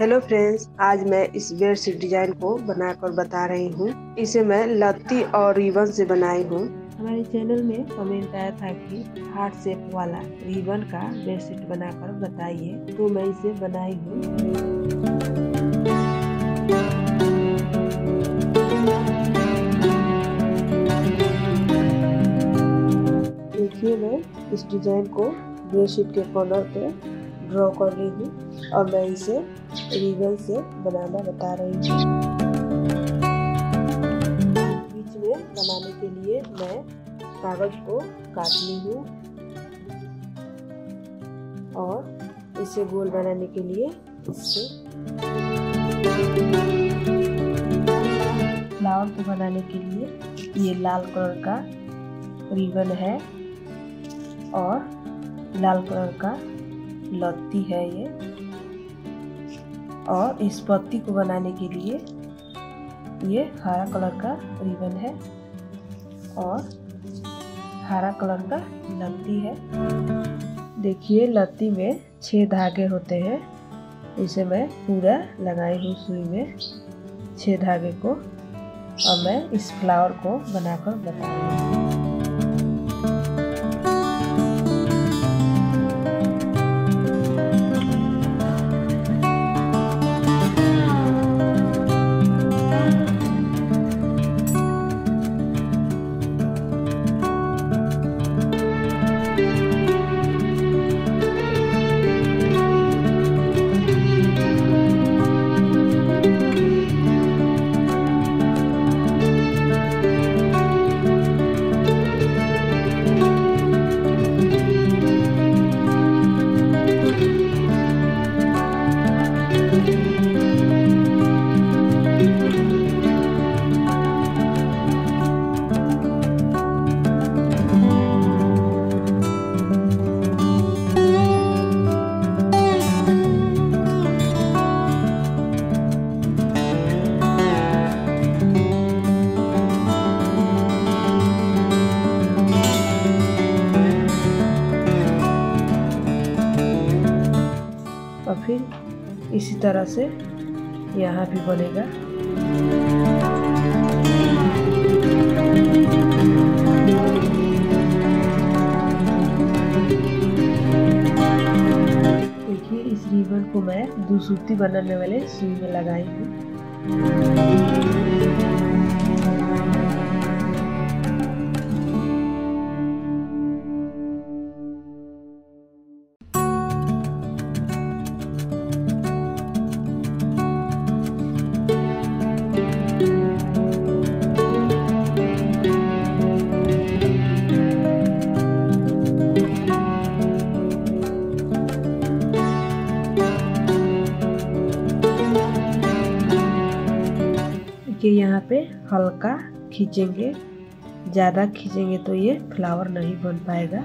Hello friends, आज मैं इस बेडशीट डिजाइन को बनाकर बता रही हूँ। इसे मैं लत्ती और रिबन से बनाई हूँ। हमारे चैनल में कमेंट आया था कि हार्ट शेप वाला रिबन का बेडशीट बनाकर बताइए, तो मैं इसे बनाई हूँ। देखिए, मैं इस डिजाइन को बेडशीट के कॉर्नर पे ड्रॉ कर रही हूँ और मैं इसे रिबन से बनाना बता रही हूँ। बीच में बनाने के लिए मैं कागज को काट ली हूँ और इसे गोल बनाने के लिए इससे फ्लावर को बनाने के लिए ये लाल कलर का रिबन है और लाल कलर का लत्ती है ये, और इस पत्ती को बनाने के लिए ये हरा कलर का रिबन है और हरा कलर का लत्ती है। देखिए, लत्ती में 6 धागे होते हैं। इसे मैं पूरा लगाई हूँ सुई में 6 धागे को, और मैं इस फ्लावर को बनाकर बता रही हूँ। और फिर इसी तरह से यहाँ भी बनेगा। देखिए, इस रिबन को मैं 2 सूती बनाने वाले सुई में लगाई हूँ। कि यहाँ पे हल्का खींचेंगे, ज़्यादा खींचेंगे तो ये फ्लावर नहीं बन पाएगा।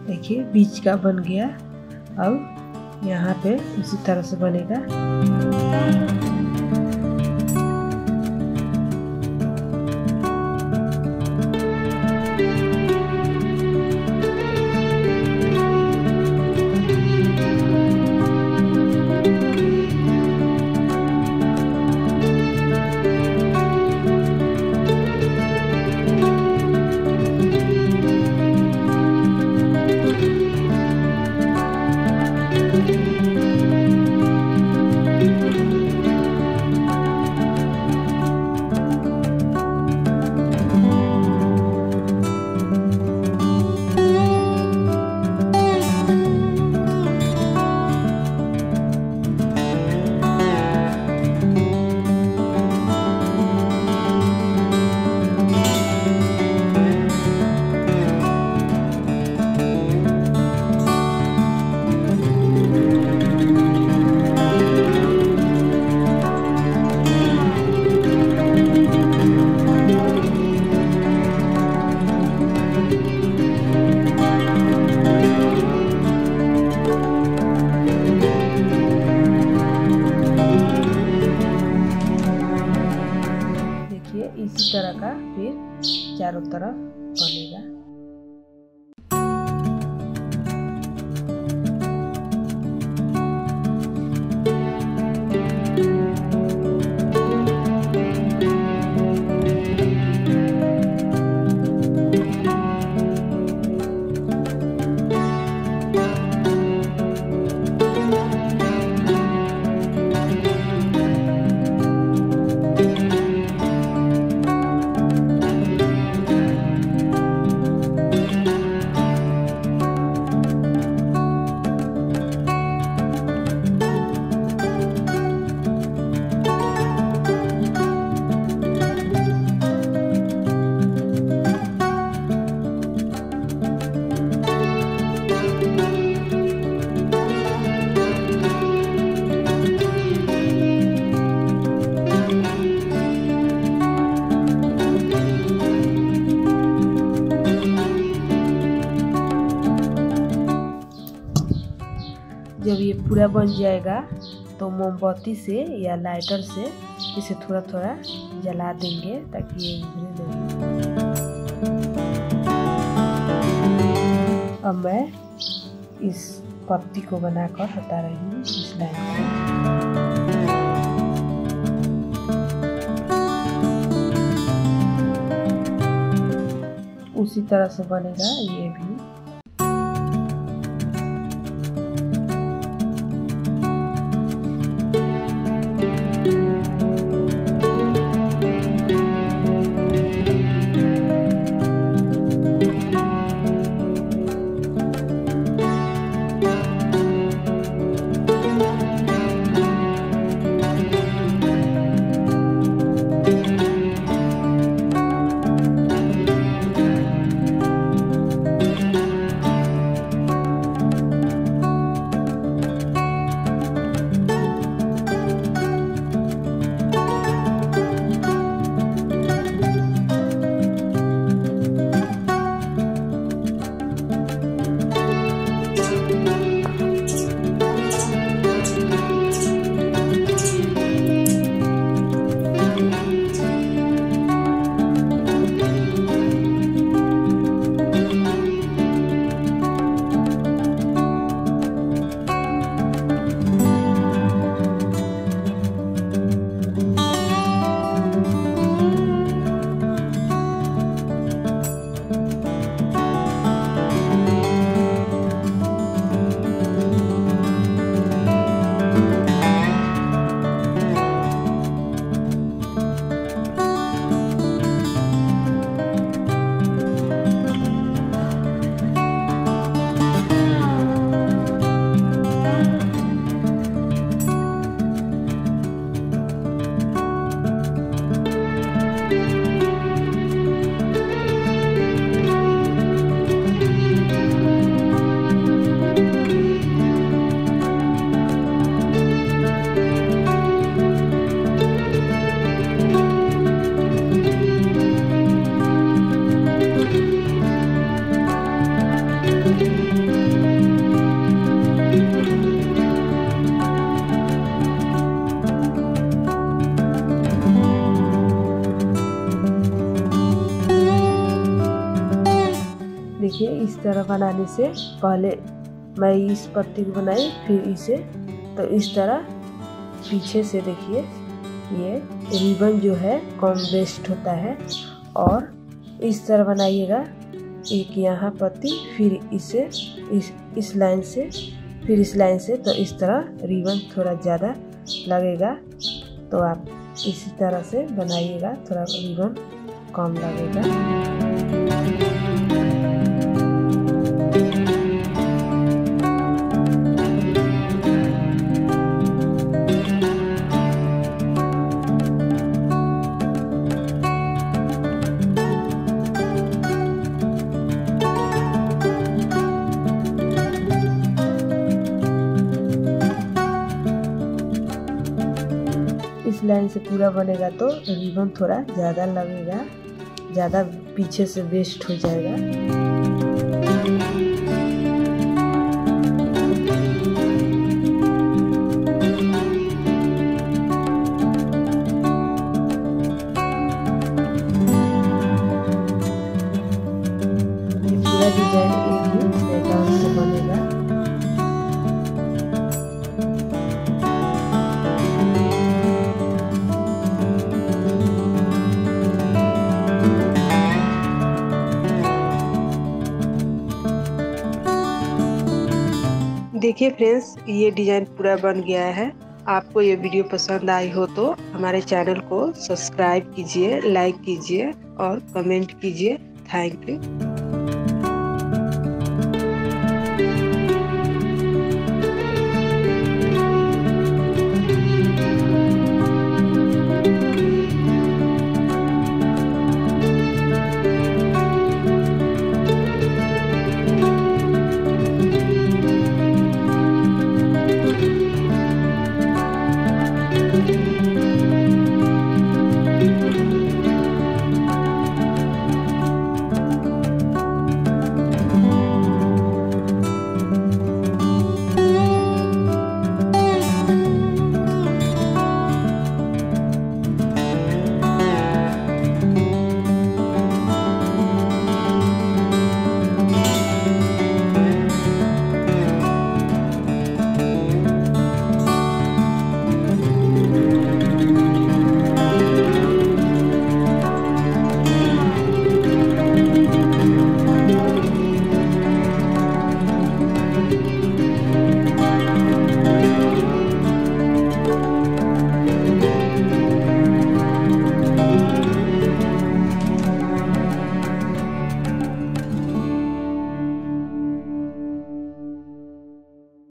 देखिए, बीच का बन गया। अब यहाँ पे उसी तरह से बनेगा। इसी तरह का फिर चारों तरफ बनेगा। जब ये पूरा बन जाएगा तो मोमबत्ती से या लाइटर से इसे थोड़ा थोड़ा जला देंगे ताकि ये उभरे नहीं। अब मैं इस पत्ती को बनाकर हटा रही हूँ इस लाइन से। उसी तरह से बनेगा ये भी। देखिए इस तरह बनाने से पहले मैं इस पत्ती को बनाई फिर इसे, तो इस तरह पीछे से देखिए ये रिबन जो है कम वेस्ट होता है। और इस तरह बनाइएगा, एक यहाँ पत्ती फिर इसे इस लाइन से फिर इस लाइन से, तो इस तरह रिबन थोड़ा ज़्यादा लगेगा। तो आप इसी तरह से बनाइएगा, थोड़ा रिबन कम लगेगा। इस लाइन से पूरा बनेगा तो रिबन थोड़ा ज़्यादा लगेगा, ज़्यादा पीछे से वेस्ट हो जाएगा। वाला डिजाइन ये भी बैकग्राउंड से बनेगा। देखिए फ्रेंड्स, ये डिजाइन पूरा बन गया है। आपको ये वीडियो पसंद आई हो तो हमारे चैनल को सब्सक्राइब कीजिए, लाइक कीजिए और कमेंट कीजिए। Thank you.